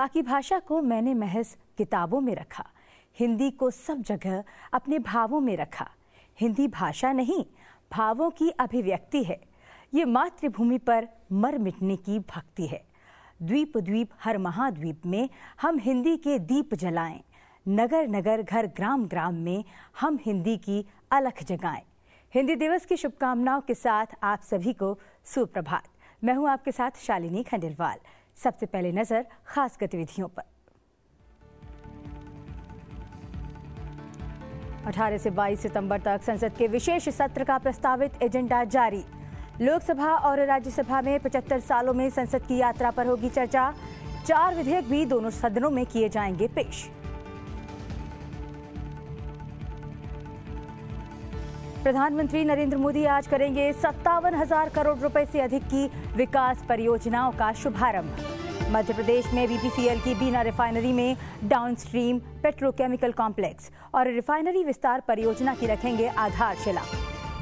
बाकी भाषा को मैंने महज किताबों में रखा, हिंदी को सब जगह अपने भावों में रखा। हिंदी भाषा नहीं, भावों की अभिव्यक्ति है। ये मातृभूमि पर मर मिटने की भक्ति है। द्वीप द्वीप हर महाद्वीप में हम हिंदी के दीप जलाएं। नगर नगर घर ग्राम ग्राम में हम हिंदी की अलख जगाएं। हिंदी दिवस की शुभकामनाओं के साथ आप सभी को सुप्रभात। मैं हूं आपके साथ शालिनी खंडेलवाल। सबसे पहले नजर खास गतिविधियों पर। 18 से 22 सितंबर तक संसद के विशेष सत्र का प्रस्तावित एजेंडा जारी। लोकसभा और राज्यसभा में 75 सालों में संसद की यात्रा पर होगी चर्चा। 4 विधेयक भी दोनों सदनों में किए जाएंगे पेश। प्रधानमंत्री नरेंद्र मोदी आज करेंगे 57,000 करोड़ रुपए से अधिक की विकास परियोजनाओं का शुभारंभ। मध्य प्रदेश में बीपीसीएल की बीना रिफाइनरी में डाउनस्ट्रीम पेट्रोकेमिकल कॉम्प्लेक्स और रिफाइनरी विस्तार परियोजना की रखेंगे आधारशिला।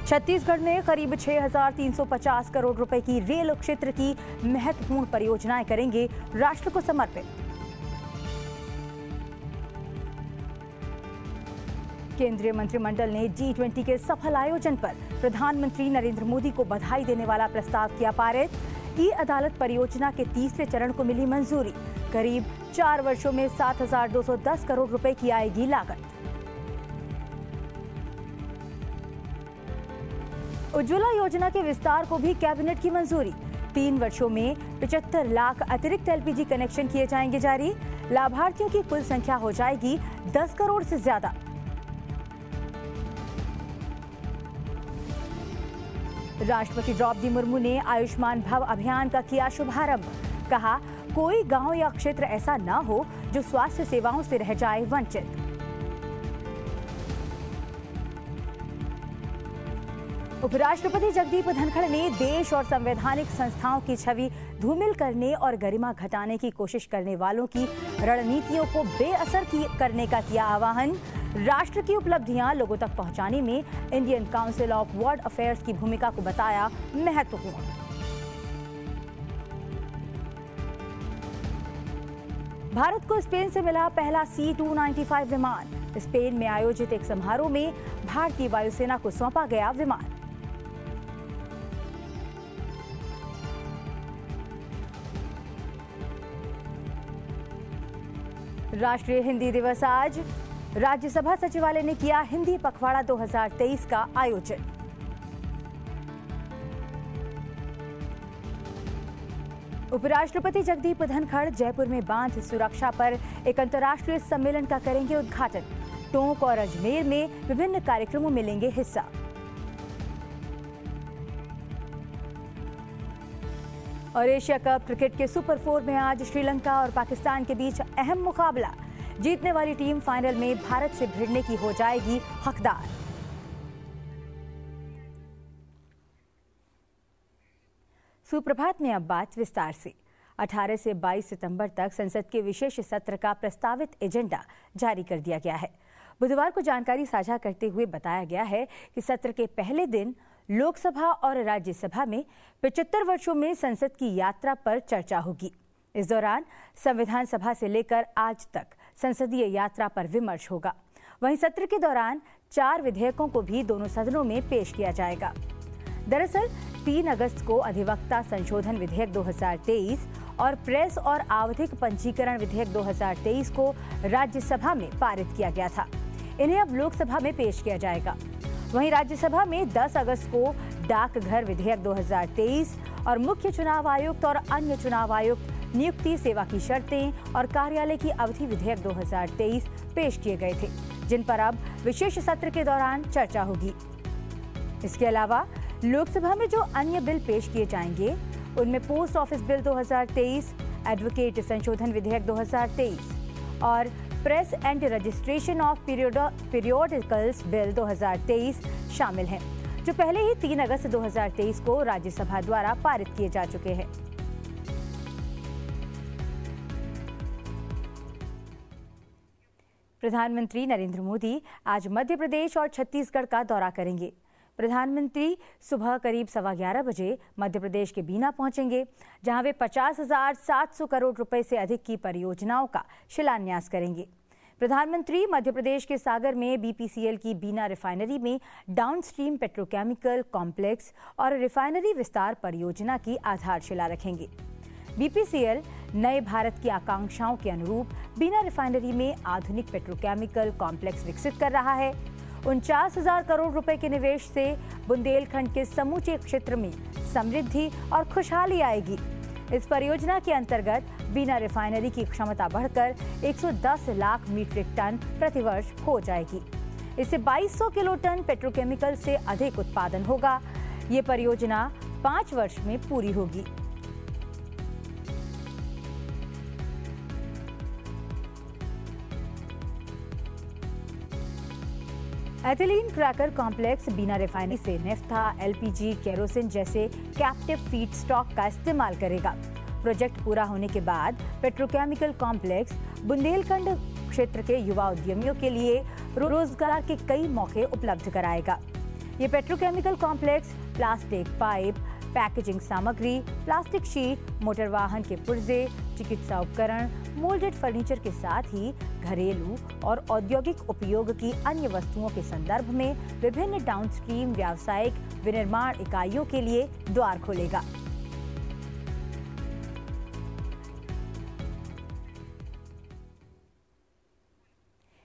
छत्तीसगढ़ में करीब 6,350 करोड़ रुपए की रेल क्षेत्र की महत्वपूर्ण परियोजनाएं करेंगे राष्ट्र को समर्पित। केंद्रीय मंत्रिमंडल ने G20 के सफल आयोजन पर प्रधानमंत्री नरेंद्र मोदी को बधाई देने वाला प्रस्ताव किया पारित। ई-अदालत परियोजना के तीसरे चरण को मिली मंजूरी। करीब 4 वर्षों में 7,210 करोड़ रुपए की आएगी लागत। उज्ज्वला योजना के विस्तार को भी कैबिनेट की मंजूरी। 3 वर्षों में 75 लाख अतिरिक्त एलपीजी कनेक्शन किए जाएंगे जारी। लाभार्थियों की कुल संख्या हो जाएगी 10 करोड़ से ज्यादा। राष्ट्रपति द्रौपदी मुर्मू ने आयुष्मान भव अभियान का किया शुभारंभ। कहा, कोई गांव या क्षेत्र ऐसा न हो जो स्वास्थ्य सेवाओं से रह जाए वंचित। उपराष्ट्रपति जगदीप धनखड़ ने देश और संवैधानिक संस्थाओं की छवि धूमिल करने और गरिमा घटाने की कोशिश करने वालों की रणनीतियों को बेअसर करने का किया आह्वान। राष्ट्र की उपलब्धियां लोगों तक पहुंचाने में Indian council of world affairs की भूमिका को बताया महत्वपूर्ण। भारत को स्पेन से मिला पहला C-295 विमान। स्पेन में आयोजित एक समारोह में भारतीय वायुसेना को सौंपा गया विमान। राष्ट्रीय हिंदी दिवस आज। राज्यसभा सचिवालय ने किया हिंदी पखवाड़ा 2023 का आयोजन। उपराष्ट्रपति जगदीप धनखड़ जयपुर में बांध सुरक्षा पर एक अंतर्राष्ट्रीय सम्मेलन का करेंगे उद्घाटन। टोंक और अजमेर में विभिन्न कार्यक्रमों में लेंगे हिस्सा। और एशिया कप क्रिकेट के सुपर 4 में आज श्रीलंका और पाकिस्तान के बीच अहम मुकाबला। जीतने वाली टीम फाइनल में भारत से भिड़ने की हो जाएगी हकदार। सुप्रभात में अब बात विस्तार से। 18 से 22 सितंबर तक संसद के विशेष सत्र का प्रस्तावित एजेंडा जारी कर दिया गया है। बुधवार को जानकारी साझा करते हुए बताया गया है कि सत्र के पहले दिन लोकसभा और राज्यसभा में 75 वर्षों में संसद की यात्रा पर चर्चा होगी। इस दौरान संविधान सभा से लेकर आज तक संसदीय यात्रा पर विमर्श होगा। वहीं सत्र के दौरान 4 विधेयकों को भी दोनों सदनों में पेश किया जाएगा। दरअसल 3 अगस्त को अधिवक्ता संशोधन विधेयक 2023 और प्रेस और आवधिक पंजीकरण विधेयक 2023 को राज्यसभा में पारित किया गया था। इन्हें अब लोकसभा में पेश किया जाएगा। वहीं राज्यसभा में 10 अगस्त को डाकघर विधेयक 2023 और मुख्य चुनाव आयुक्त और अन्य चुनाव आयुक्त नियुक्ति, सेवा की शर्तें और कार्यालय की अवधि विधेयक 2023 पेश किए गए थे, जिन पर अब विशेष सत्र के दौरान चर्चा होगी। इसके अलावा लोकसभा में जो अन्य बिल पेश किए जाएंगे उनमें पोस्ट ऑफिस बिल 2023, एडवोकेट संशोधन विधेयक 2023 और press and registration of periodicals bill 2023 शामिल हैं, जो पहले ही 3 अगस्त 2023 को राज्यसभा द्वारा पारित किए जा चुके हैं। प्रधानमंत्री नरेंद्र मोदी आज मध्य प्रदेश और छत्तीसगढ़ का दौरा करेंगे। प्रधानमंत्री सुबह करीब 11:15 बजे मध्य प्रदेश के बीना पहुंचेंगे, जहां वे 50,700 करोड़ रुपए से अधिक की परियोजनाओं का शिलान्यास करेंगे। प्रधानमंत्री मध्य प्रदेश के सागर में बीपीसीएल की बीना रिफाइनरी में डाउनस्ट्रीम पेट्रोकेमिकल कॉम्प्लेक्स और रिफाइनरी विस्तार परियोजना की आधारशिला रखेंगे। बीपीसीएल नए भारत की आकांक्षाओं के अनुरूप बीना रिफाइनरी में आधुनिक पेट्रोकेमिकल कॉम्प्लेक्स विकसित कर रहा है। 49,000 करोड़ रुपए के निवेश से बुंदेलखंड के समूचे क्षेत्र में समृद्धि और खुशहाली आएगी। इस परियोजना के अंतर्गत बीना रिफाइनरी की क्षमता बढ़कर 110 लाख मीट्रिक टन प्रतिवर्ष हो जाएगी। इससे 2200 किलो टन पेट्रोकेमिकल से अधिक उत्पादन होगा। ये परियोजना 5 वर्ष में पूरी होगी। एथिलीन क्रैकर कॉम्प्लेक्स बीना रिफाइनरी से नेफ्था, एलपीजी, केरोसिन जैसे कैप्टिव फीड स्टॉक का इस्तेमाल करेगा। प्रोजेक्ट पूरा होने के बाद पेट्रोकेमिकल कॉम्प्लेक्स बुंदेलखंड क्षेत्र के युवा उद्यमियों के लिए रोजगार के कई मौके उपलब्ध कराएगा। ये petrochemical complex plastic pipe, packaging सामग्री, प्लास्टिक शीट, मोटर वाहन के पुर्जे, चिकित्सा उपकरण, मोल्डेड फर्नीचर के साथ ही घरेलू और औद्योगिक उपयोग की अन्य वस्तुओं के संदर्भ में विभिन्न डाउनस्ट्रीम व्यावसायिक विनिर्माण इकाइयों के लिए द्वार खोलेगा।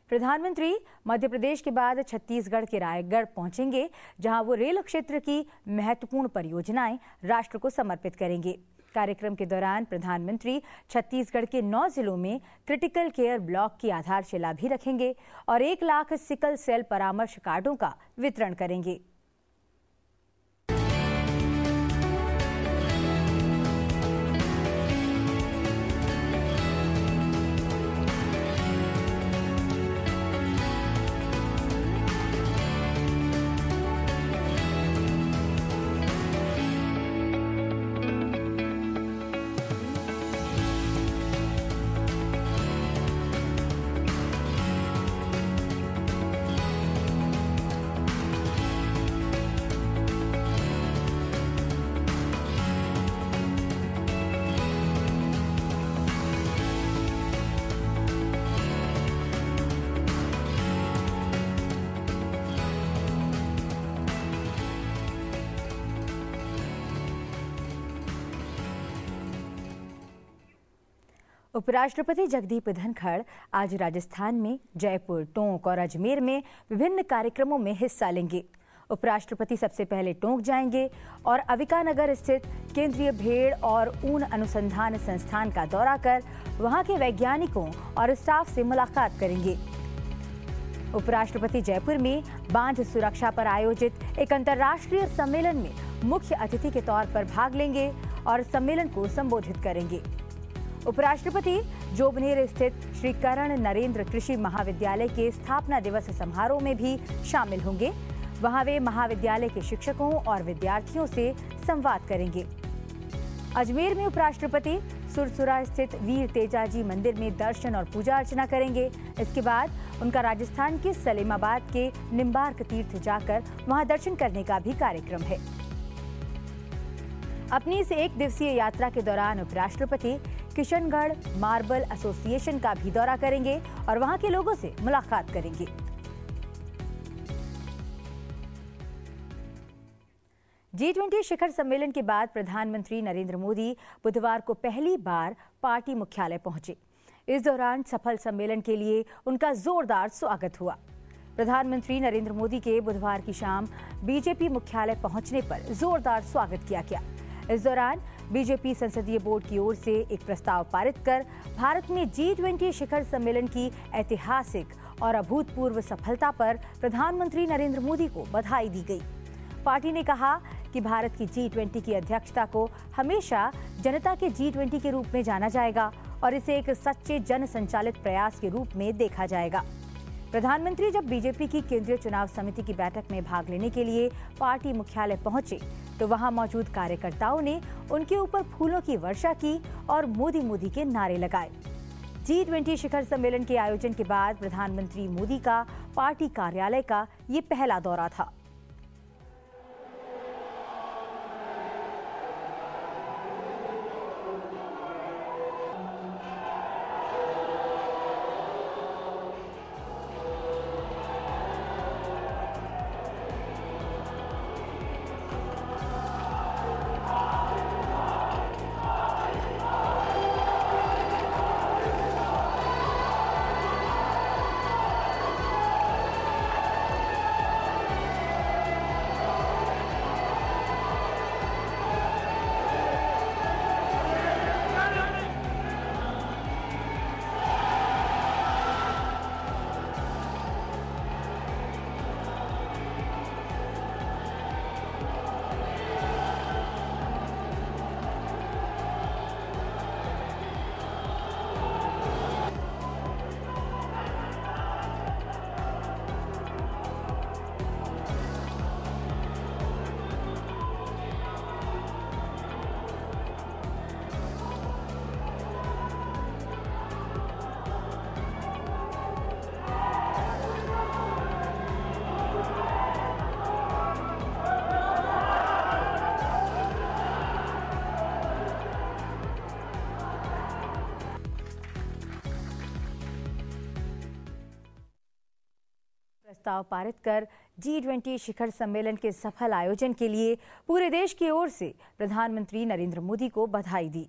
प्रधानमंत्री मध्य प्रदेश के बाद छत्तीसगढ़ के रायगढ़ पहुंचेंगे, जहां वो रेल क्षेत्र की महत्वपूर्ण परियोजनाएं राष्ट्र को समर्पित करेंगे। कार्यक्रम के दौरान प्रधानमंत्री छत्तीसगढ़ के 9 जिलों में क्रिटिकल केयर ब्लॉक की आधारशिला भी रखेंगे और 1 लाख सिकल सेल परामर्श कार्डों का वितरण करेंगे। उपराष्ट्रपति जगदीप धनखड़ आज राजस्थान में जयपुर, टोंक और अजमेर में विभिन्न कार्यक्रमों में हिस्सा लेंगे। उपराष्ट्रपति सबसे पहले टोंक जाएंगे और अविकानगर स्थित केंद्रीय भेड़ और ऊन अनुसंधान संस्थान का दौरा कर वहां के वैज्ञानिकों और स्टाफ से मुलाकात करेंगे। उपराष्ट्रपति जयपुर में बांध सुरक्षा पर आयोजित एक अंतर्राष्ट्रीय सम्मेलन में मुख्य अतिथि के तौर पर भाग लेंगे और सम्मेलन को संबोधित करेंगे। उपराष्ट्रपति जोबनेर स्थित श्री कर्ण नरेंद्र कृषि महाविद्यालय के स्थापना दिवस समारोह में भी शामिल होंगे। वहां वे महाविद्यालय के शिक्षकों और विद्यार्थियों से संवाद करेंगे। अजमेर में उपराष्ट्रपति सुरसुरा स्थित वीर तेजाजी मंदिर में दर्शन और पूजा अर्चना करेंगे। इसके बाद उनका राजस्थान के सलेमाबाद के निम्बार्क तीर्थ जाकर वहां दर्शन करने का भी कार्यक्रम है। अपनी इस 1 दिवसीय यात्रा के दौरान उपराष्ट्रपति किशनगढ़ मार्बल एसोसिएशन का भी दौरा करेंगे और वहां के लोगों से मुलाकात करेंगे। G20 शिखर सम्मेलन के बाद प्रधानमंत्री नरेंद्र मोदी बुधवार को पहली बार पार्टी मुख्यालय पहुंचे। इस दौरान सफल सम्मेलन के लिए उनका जोरदार स्वागत हुआ। प्रधानमंत्री नरेंद्र मोदी के बुधवार की शाम बीजेपी मुख्यालय पहुंचने पर जोरदार स्वागत किया गया। इस दौरान बीजेपी संसदीय बोर्ड की ओर से एक प्रस्ताव पारित कर भारत में G20 शिखर सम्मेलन की ऐतिहासिक और अभूतपूर्व सफलता पर प्रधानमंत्री नरेंद्र मोदी को बधाई दी गई। पार्टी ने कहा कि भारत की G20 की अध्यक्षता को हमेशा जनता के G20 के रूप में जाना जाएगा और इसे एक सच्चे जन संचालित प्रयास के रूप में देखा जाएगा। प्रधानमंत्री जब बीजेपी की केंद्रीय चुनाव समिति की बैठक में भाग लेने के लिए पार्टी मुख्यालय पहुंचे तो वहां मौजूद कार्यकर्ताओं ने उनके ऊपर फूलों की वर्षा की और मोदी मोदी के नारे लगाए। G20 शिखर सम्मेलन के आयोजन के बाद प्रधानमंत्री मोदी का पार्टी कार्यालय का ये पहला दौरा था। प्रस्ताव पारित कर G20 शिखर सम्मेलन के सफल आयोजन के लिए पूरे देश की ओर से प्रधानमंत्री नरेंद्र मोदी को बधाई दी।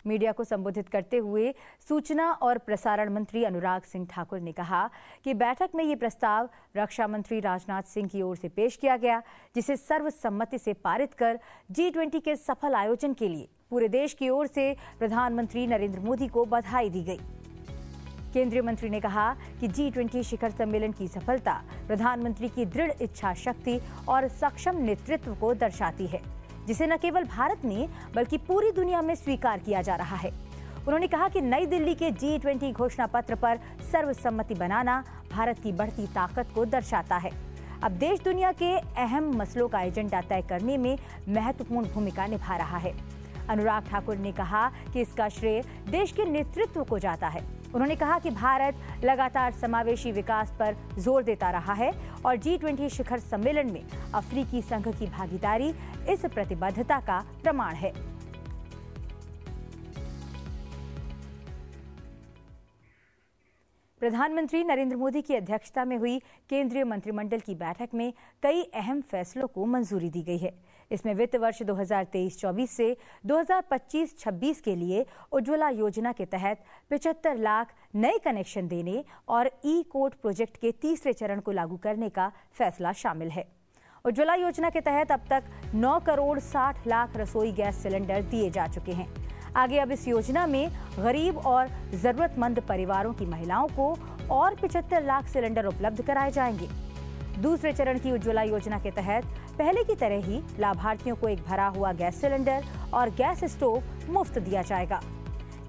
मीडिया को संबोधित करते हुए सूचना और प्रसारण मंत्री अनुराग सिंह ठाकुर ने कहा कि बैठक में ये प्रस्ताव रक्षा मंत्री राजनाथ सिंह की ओर से पेश किया गया, जिसे सर्वसम्मति से पारित कर G20 के सफल आयोजन के लिए पूरे देश की ओर से प्रधानमंत्री नरेंद्र मोदी को बधाई दी गई। केंद्रीय मंत्री ने कहा कि G20 शिखर सम्मेलन की सफलता प्रधानमंत्री की दृढ़ इच्छा शक्ति और सक्षम नेतृत्व को दर्शाती है, जिसे न केवल भारत में बल्कि पूरी दुनिया में स्वीकार किया जा रहा है। उन्होंने कहा कि नई दिल्ली के G20 घोषणा पत्र पर सर्वसम्मति बनाना भारत की बढ़ती ताकत को दर्शाता है। अब देश दुनिया के अहम मसलों का एजेंडा तय करने में महत्वपूर्ण भूमिका निभा रहा है। अनुराग ठाकुर ने कहा कि इसका श्रेय देश के नेतृत्व को जाता है। उन्होंने कहा कि भारत लगातार समावेशी विकास पर जोर देता रहा है और G20 शिखर सम्मेलन में अफ्रीकी संघ की भागीदारी इस प्रतिबद्धता का प्रमाण है। प्रधानमंत्री नरेंद्र मोदी की अध्यक्षता में हुई केंद्रीय मंत्रिमंडल की बैठक में कई अहम फैसलों को मंजूरी दी गई है। इसमें वित्त वर्ष 2023-24 से 2025-26 के लिए उज्ज्वला योजना के तहत 75 लाख नए कनेक्शन देने और ई-कोट प्रोजेक्ट के तीसरे चरण को लागू करने का फैसला शामिल है। उज्ज्वला योजना के तहत अब तक 9 करोड़ 60 लाख रसोई गैस सिलेंडर दिए जा चुके हैं। आगे अब इस योजना में गरीब और जरूरतमंद परिवारों की महिलाओं को और 75 लाख सिलेंडर उपलब्ध कराए जाएंगे। दूसरे चरण की उज्ज्वला योजना के तहत पहले की तरह ही लाभार्थियों को एक भरा हुआ गैस सिलेंडर और गैस स्टोव मुफ्त दिया जाएगा।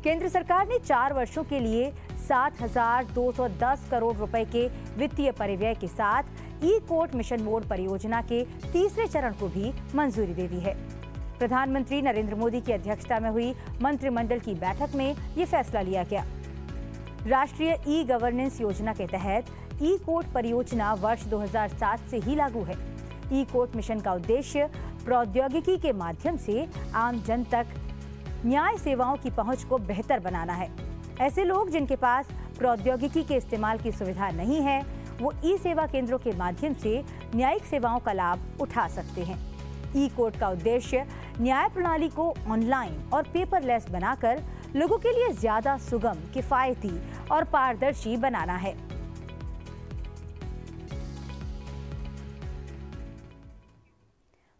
केंद्र सरकार ने 4 वर्षों के लिए 7,210 करोड़ रुपए के वित्तीय परिव्यय के साथ ई-कोट मिशन मोड परियोजना के तीसरे चरण को भी मंजूरी दे दी है। प्रधानमंत्री नरेंद्र मोदी की अध्यक्षता में हुई मंत्रिमंडल की बैठक में ये फैसला लिया गया। राष्ट्रीय ई गवर्नेंस योजना के तहत ई-कोट परियोजना वर्ष 2007 से ही लागू है। ई-कोट मिशन का उद्देश्य प्रौद्योगिकी के माध्यम से आम जन तक न्याय सेवाओं की पहुंच को बेहतर बनाना है। ऐसे लोग जिनके पास प्रौद्योगिकी के इस्तेमाल की सुविधा नहीं है, वो ई-सेवा केंद्रों के माध्यम से न्यायिक सेवाओं का लाभ उठा सकते हैं। ई-कोट का उद्देश्य न्याय प्रणाली को ऑनलाइन और पेपरलेस बनाकर लोगों के लिए ज्यादा सुगम, किफायती और पारदर्शी बनाना है।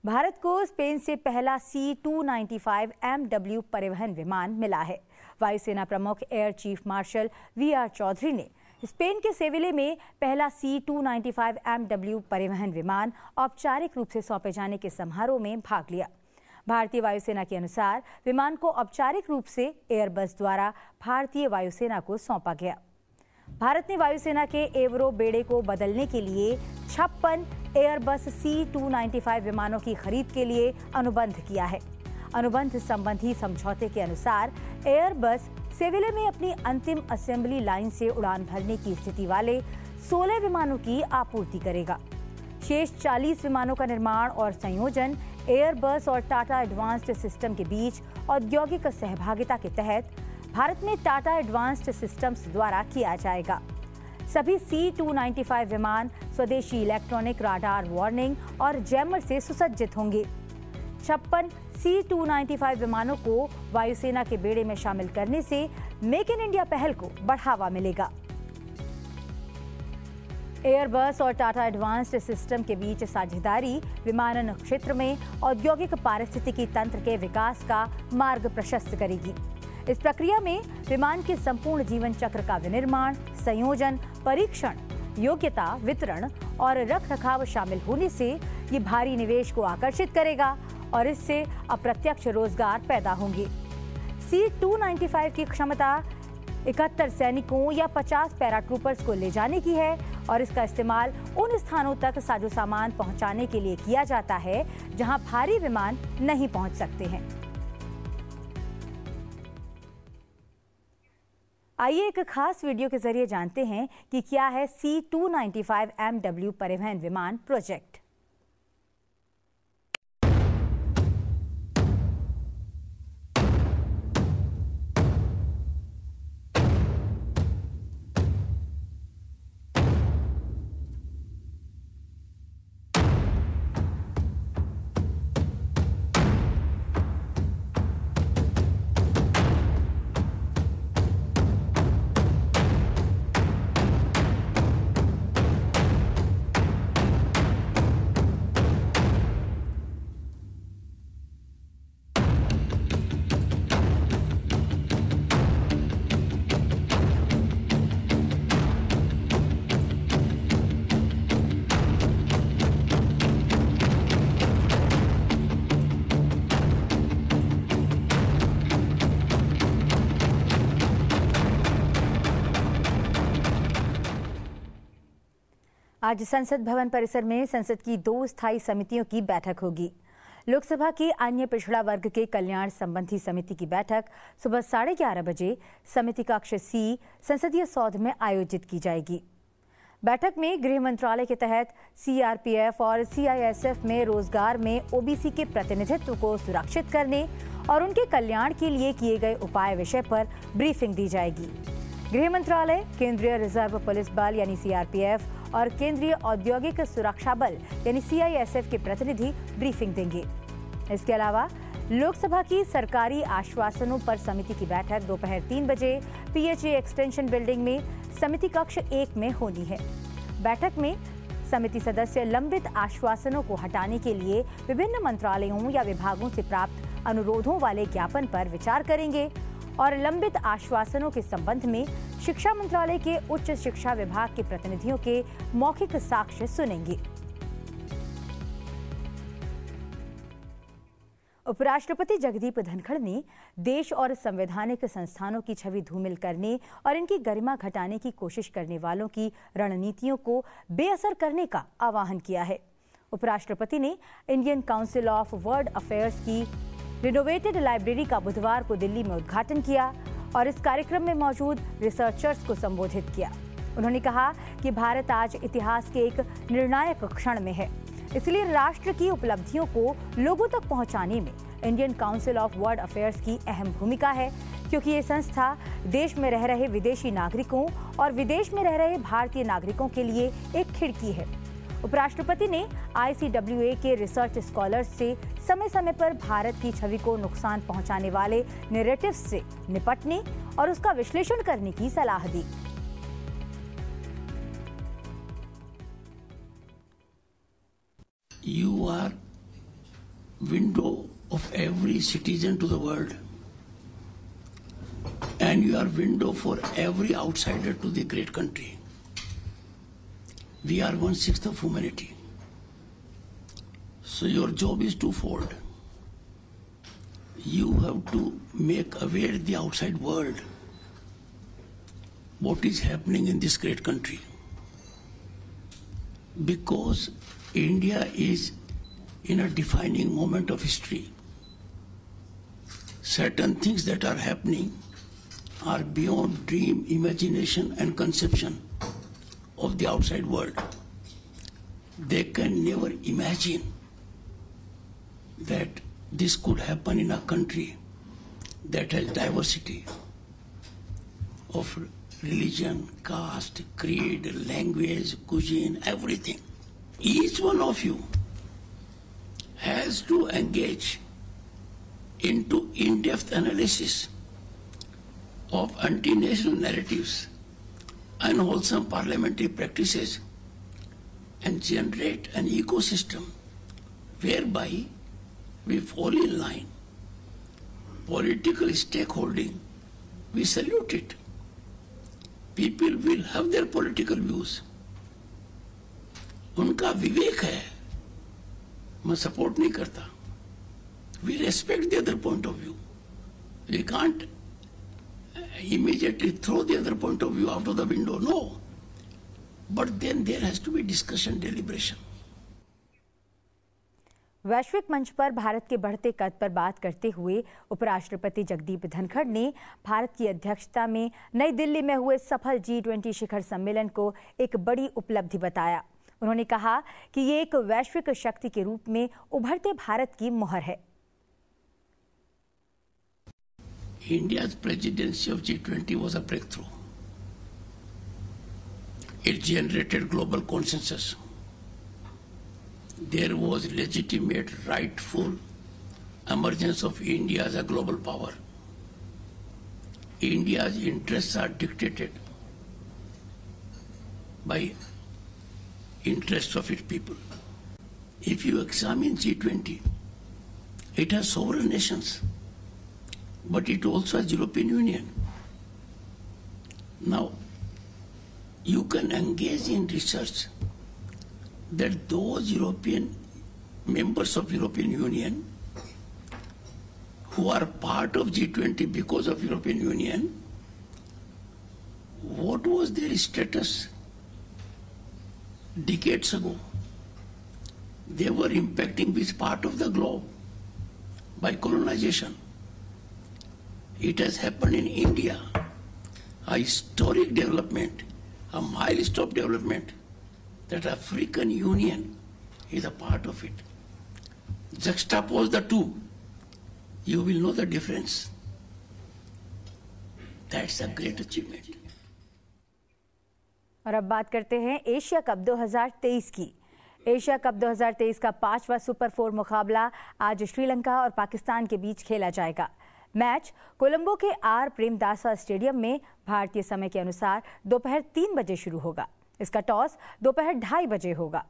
भारत को स्पेन से पहला C-295 MW परिवहन विमान मिला है। वायुसेना प्रमुख air chief marshal VR Chaudhari ने स्पेन के सेविले में पहला C-295 MW परिवहन विमान औपचारिक रूप से सौंपे जाने के समारोह में भाग लिया। भारतीय वायुसेना के अनुसार विमान को औपचारिक रूप से एयरबस द्वारा भारतीय वायुसेना को सौंपा गया। भारत ने वायुसेना के एवरो बेड़े को बदलने के लिए 56 एयरबस C-295 विमानों की खरीद के लिए अनुबंध किया है। अनुबंध संबंधी समझौते के अनुसार एयरबस सेविले में अपनी अंतिम असेंबली लाइन से उड़ान भरने की स्थिति वाले 16 विमानों की आपूर्ति करेगा। शेष 40 विमानों का निर्माण और संयोजन एयरबस और टाटा एडवांस्ड सिस्टम के बीच औद्योगिक सहभागिता के तहत भारत में टाटा एडवांस्ड सिस्टम्स द्वारा किया जाएगा। सभी C-295 विमान स्वदेशी इलेक्ट्रॉनिक राडार वार्निंग और जैमर से सुसज्जित होंगे। 56 C-295 विमानों को वायुसेना के बेड़े में शामिल करने से मेक इन इंडिया पहल को बढ़ावा मिलेगा। एयरबस और टाटा एडवांस्ड सिस्टम के बीच साझेदारी विमानन क्षेत्र में औद्योगिक पारिस्थितिकी तंत्र के विकास का मार्ग प्रशस्त करेगी। इस प्रक्रिया में विमान के संपूर्ण जीवन चक्र का विनिर्माण, संयोजन, परीक्षण, योग्यता, वितरण और रखरखाव शामिल होने से ये भारी निवेश को आकर्षित करेगा और इससे अप्रत्यक्ष रोजगार पैदा होंगे। C-295 की क्षमता 71 सैनिकों या 50 पैराट्रूपर्स को ले जाने की है और इसका इस्तेमाल उन स्थानों तक साजो सामान पहुंचाने के लिए किया जाता है जहां भारी विमान नहीं पहुंच सकते हैं। आइए एक खास वीडियो के जरिए जानते हैं कि क्या है C-295 MW परिवहन विमान प्रोजेक्ट। आज संसद भवन परिसर में संसद की 2 स्थायी समितियों की बैठक होगी। लोकसभा की अन्य पिछड़ा वर्ग के कल्याण संबंधी समिति की बैठक सुबह 11:30 बजे समिति कक्ष C संसदीय सौध में आयोजित की जाएगी। बैठक में गृह मंत्रालय के तहत CRPF और CISF में रोजगार में OBC के प्रतिनिधित्व को सुरक्षित करने और उनके कल्याण के लिए किए गए उपाय विषय पर ब्रीफिंग दी जाएगी। गृह मंत्रालय, केंद्रीय रिजर्व पुलिस बल यानी CRPF और केंद्रीय औद्योगिक सुरक्षा बल यानी CISF के प्रतिनिधि ब्रीफिंग देंगे। इसके अलावा लोकसभा की सरकारी आश्वासनों पर समिति की बैठक दोपहर 3 बजे PHA एक्सटेंशन बिल्डिंग में समिति कक्ष 1 में होनी है। बैठक में समिति सदस्य लंबित आश्वासनों को हटाने के लिए विभिन्न मंत्रालयों या विभागों से प्राप्त अनुरोधों वाले ज्ञापन पर विचार करेंगे और लंबित आश्वासनों के संबंध में शिक्षा मंत्रालय के उच्च शिक्षा विभाग के प्रतिनिधियों के मौखिक साक्ष्य सुनेंगे। उपराष्ट्रपति जगदीप धनखड़ ने देश और संवैधानिक संस्थानों की छवि धूमिल करने और इनकी गरिमा घटाने की कोशिश करने वालों की रणनीतियों को बेअसर करने का आह्वान किया है। उपराष्ट्रपति ने Indian council of world affairs की रिनोवेटेड लाइब्रेरी का बुधवार को दिल्ली में उद्घाटन किया और इस कार्यक्रम में मौजूद रिसर्चर्स को संबोधित किया। उन्होंने कहा कि भारत आज इतिहास के एक निर्णायक क्षण में है, इसलिए राष्ट्र की उपलब्धियों को लोगों तक पहुंचाने में Indian council of world affairs की अहम भूमिका है, क्योंकि ये संस्था देश में रह रहे विदेशी नागरिकों और विदेश में रह रहे भारतीय नागरिकों के लिए एक खिड़की है। उपराष्ट्रपति ने ICWA के रिसर्च स्कॉलर्स से समय समय पर भारत की छवि को नुकसान पहुंचाने वाले नैरेटिव्स से निपटने और उसका विश्लेषण करने की सलाह दी। You are window of every citizen to the world, and you are window for every outsider to the great country. We are 1/6 of humanity. So your job is twofold. You have to make aware the outside world what is happening in this great country. Because India is in a defining moment of history. Certain things that are happening are beyond dream, imagination and conception of the outside world. They can never imagine that this could happen in a country that has diversity of religion, caste, creed, language, cuisine, everything. Each one of you has to engage into in-depth analysis of anti-national narratives, unwholesome parliamentary practices, and generate an ecosystem whereby we fall in line. Political stakeholding, we salute it. People will have their political views. उनका विवेक है, मैं support नहीं करता. We respect the other point of view. We can't immediately throw the other point of view out of the window, no. But then there has to be discussion, deliberation. वैश्विक मंच पर भारत के बढ़ते कद पर बात करते हुए उपराष्ट्रपति जगदीप धनखड़ ने भारत की अध्यक्षता में नई दिल्ली में हुए सफल G20 शिखर सम्मेलन को एक बड़ी उपलब्धि बताया। उन्होंने कहा कि ये एक वैश्विक शक्ति के रूप में उभरते भारत की मुहर है। India's presidency of G20 was a breakthrough. It generated global consensus. There was legitimate, rightful emergence of India as a global power. India's interests are dictated by interests of its people. If you examine G20, it has sovereign nations, but it also has European Union. Now, you can engage in research that those European members of European Union who are part of G20 because of European Union, what was their status decades ago, they were impacting this part of the globe by colonization. It has happened in India, a historic development, a milestone development, that African Union is a part of it. Juxtapose the two, you will know the difference. That's a great achievement. और अब बात करते हैं Asia cup 2023 की। Asia cup 2023 का 5वां super 4 मुकाबला आज श्रीलंका और पाकिस्तान के बीच खेला जाएगा। मैच कोलंबो के आर प्रेमदासा स्टेडियम में भारतीय समय के अनुसार दोपहर 3 बजे शुरू होगा। इसका टॉस दोपहर 2:30 बजे होगा।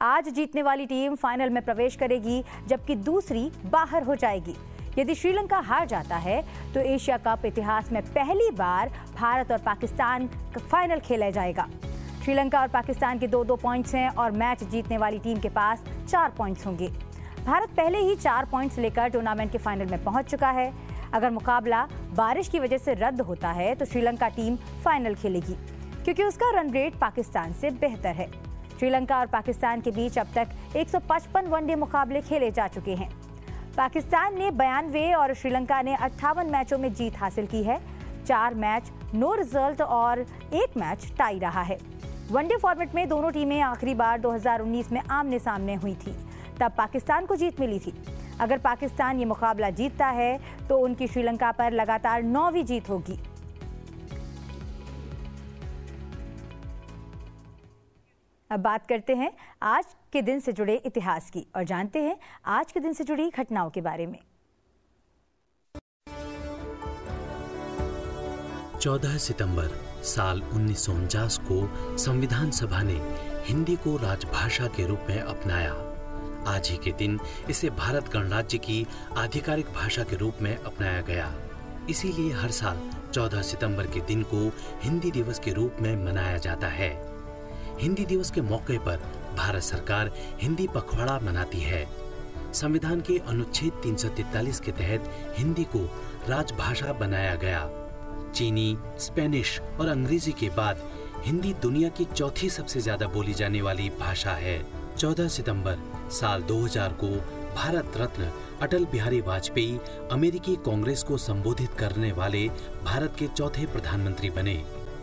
आज जीतने वाली टीम फाइनल में प्रवेश करेगी, जबकि दूसरी बाहर हो जाएगी। यदि श्रीलंका हार जाता है तो एशिया कप इतिहास में पहली बार भारत और पाकिस्तान का फाइनल खेला जाएगा। श्रीलंका और पाकिस्तान के 2-2 पॉइंट्स हैं और मैच जीतने वाली टीम के पास 4 पॉइंट्स होंगे। भारत पहले ही 4 पॉइंट्स लेकर टूर्नामेंट के फाइनल में पहुंच चुका है। अगर मुकाबला बारिश की वजह से रद्द होता है तो श्रीलंका टीम फाइनल खेलेगी, क्योंकि उसका रन रेट पाकिस्तान से बेहतर है। श्रीलंका और पाकिस्तान के बीच अब तक 155 वनडे मुकाबले खेले जा चुके हैं। पाकिस्तान ने 92 और श्रीलंका ने 58 मैचों में जीत हासिल की है। 4 मैच नो रिजल्ट और 1 मैच टाई रहा है। वनडे फॉर्मेट में दोनों टीमें आखिरी बार 2019 में आमने सामने हुई थी, तब पाकिस्तान को जीत मिली थी। अगर पाकिस्तान ये मुकाबला जीतता है तो उनकी श्रीलंका पर लगातार 9वीं जीत होगी। अब बात करते हैं आज के दिन से जुड़े इतिहास की और जानते हैं आज के दिन से जुड़ी घटनाओं के बारे में। 14 सितंबर साल 1949 को संविधान सभा ने हिंदी को राजभाषा के रूप में अपनाया। आज ही के दिन इसे भारत गणराज्य की आधिकारिक भाषा के रूप में अपनाया गया। इसीलिए हर साल 14 सितंबर के दिन को हिंदी दिवस के रूप में मनाया जाता है। हिंदी दिवस के मौके पर भारत सरकार हिंदी पखवाड़ा मनाती है। संविधान के अनुच्छेद 343 के तहत हिंदी को राजभाषा बनाया गया। चीनी, स्पेनिश और अंग्रेजी के बाद हिंदी दुनिया की चौथी सबसे ज्यादा बोली जाने वाली भाषा है। 14 सितंबर साल 2000 को भारत रत्न अटल बिहारी वाजपेयी अमेरिकी कांग्रेस को संबोधित करने वाले भारत के चौथे प्रधानमंत्री बने।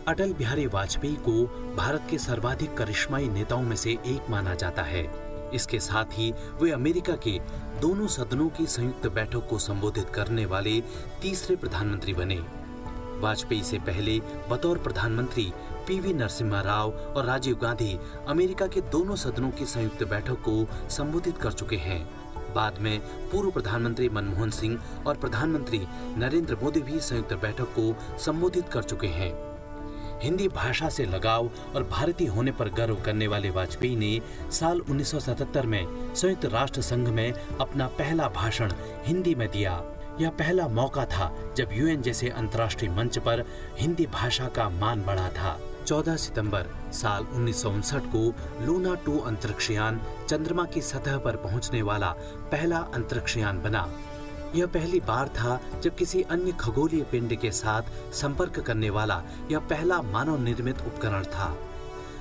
अटल बिहारी वाजपेयी को भारत के सर्वाधिक करिश्माई नेताओं में से एक माना जाता है। इसके साथ ही वे अमेरिका के दोनों सदनों की संयुक्त बैठक को संबोधित करने वाले तीसरे प्रधानमंत्री बने। वाजपेयी से पहले बतौर प्रधानमंत्री पीवी नरसिम्हा राव और राजीव गांधी अमेरिका के दोनों सदनों की संयुक्त बैठक को संबोधित कर चुके हैं। बाद में पूर्व प्रधानमंत्री मनमोहन सिंह और प्रधानमंत्री नरेंद्र मोदी भी संयुक्त बैठक को संबोधित कर चुके हैं। हिंदी भाषा से लगाव और भारतीय होने पर गर्व करने वाले वाजपेयी ने साल 1977 में संयुक्त राष्ट्र संघ में अपना पहला भाषण हिंदी में दिया। यह पहला मौका था जब यूएन जैसे अंतर्राष्ट्रीय मंच पर हिंदी भाषा का मान बढ़ा था। 14 सितंबर साल 1959 को लूना 2 अंतरिक्षयान चंद्रमा की सतह पर पहुंचने वाला पहला अंतरिक्षयान बना। यह पहली बार था जब किसी अन्य खगोलीय पिंड के साथ संपर्क करने वाला यह पहला मानव निर्मित उपकरण था।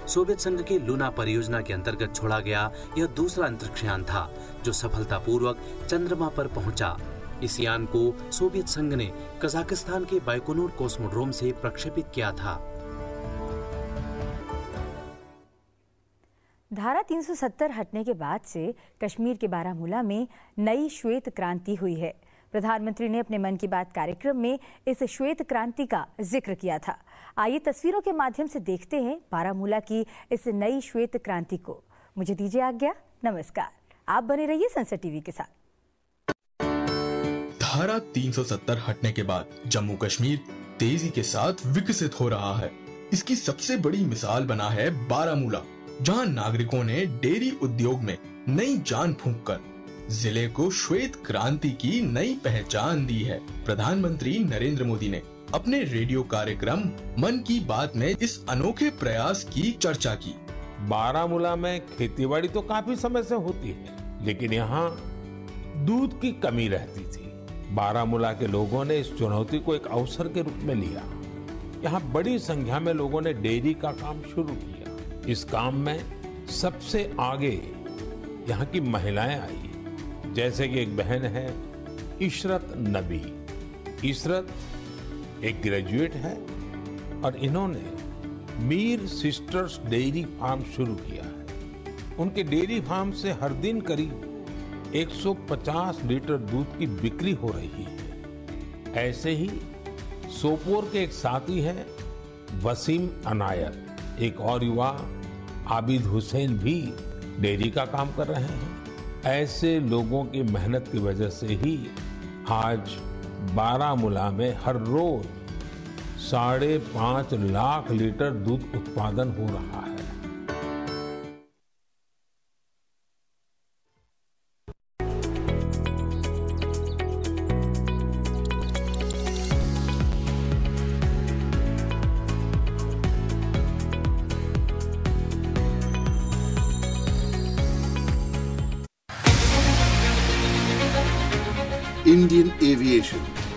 सोवियत संघ के लूना परियोजना के अंतर्गत छोड़ा गया यह दूसरा अंतरिक्षयान था जो सफलतापूर्वक चंद्रमा पर पहुंचा। इस यान को सोवियत संघ ने कजाकिस्तान के बाइकोनूर कॉस्मोड्रोम से प्रक्षेपित किया था। धारा 370 हटने के बाद से कश्मीर के बारामूला में नई श्वेत क्रांति हुई है। प्रधानमंत्री ने अपने मन की बात कार्यक्रम में इस श्वेत क्रांति का जिक्र किया था। आइए तस्वीरों के माध्यम से देखते हैं बारामूला की इस नई श्वेत क्रांति को। मुझे दीजिए आज्ञा। नमस्कार, आप बने रहिए सनसद टीवी के साथ। धारा 370 हटने के बाद जम्मू कश्मीर तेजी के साथ विकसित हो रहा है। इसकी सबसे बड़ी मिसाल बना है बारामूला, जहां नागरिकों ने डेयरी उद्योग में नई जान फूंककर जिले को श्वेत क्रांति की नई पहचान दी है। प्रधानमंत्री नरेंद्र मोदी ने अपने रेडियो कार्यक्रम मन की बात में इस अनोखे प्रयास की चर्चा की। बारामूला में खेतीबाड़ी तो काफी समय से होती है, लेकिन यहाँ दूध की कमी रहती थी। बारामूला के लोगों ने इस चुनौती को एक अवसर के रूप में लिया। यहाँ बड़ी संख्या में लोगों ने डेयरी का काम शुरू किया। इस काम में सबसे आगे यहाँ की महिलाएं आई। जैसे कि एक बहन है इशरत नबी। इशरत एक ग्रेजुएट है और इन्होंने मीर सिस्टर्स डेयरी फार्म शुरू किया है। उनके डेयरी फार्म से हर दिन करीब 150 लीटर दूध की बिक्री हो रही है। ऐसे ही सोपोर के एक साथी हैं वसीम अनायत। एक और युवा आबिद हुसैन भी डेयरी का काम कर रहे हैं। ऐसे लोगों की मेहनत की वजह से ही आज बारामूला में हर रोज 5.5 लाख लीटर दूध उत्पादन हो रहा है। Indian Aviation